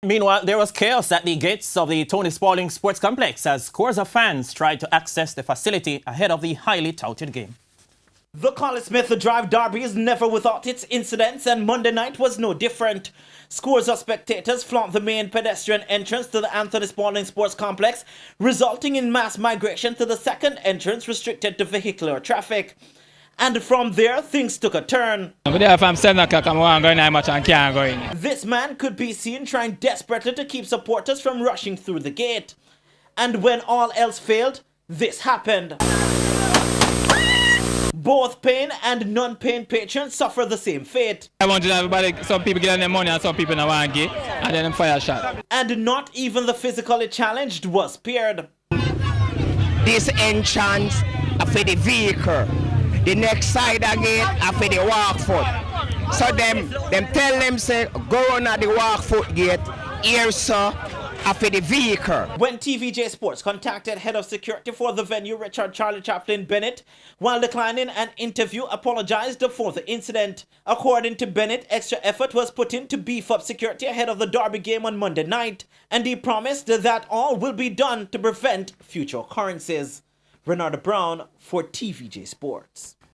Meanwhile, there was chaos at the gates of the Tony Spolding Sports Complex as scores of fans tried to access the facility ahead of the highly touted game. The Colin Smith Drive derby is never without its incidents, and Monday night was no different. Scores of spectators flanked the main pedestrian entrance to the Anthony Spolding Sports Complex, resulting in mass migration to the second entrance restricted to vehicular traffic. And from there, things took a turn. I'm there from 7 o'clock, I'm going to match and can't go in. This man could be seen trying desperately to keep supporters from rushing through the gate. And when all else failed, this happened. Both paying and non-paying patrons suffer the same fate. I wanted everybody, some people get their money and some people don't want to get, and then fire shot. And not even the physically challenged was spared. This entrance for the vehicle. The next side again for the walk foot. So them tell them say go on at the walk foot gate, here sir, for the vehicle. When TVJ Sports contacted head of security for the venue, Richard Charlie Chaplin Bennett, while declining an interview, apologized for the incident. According to Bennett, extra effort was put in to beef up security ahead of the derby game on Monday night, and he promised that all will be done to prevent future occurrences. Renard Brown for TVJ Sports.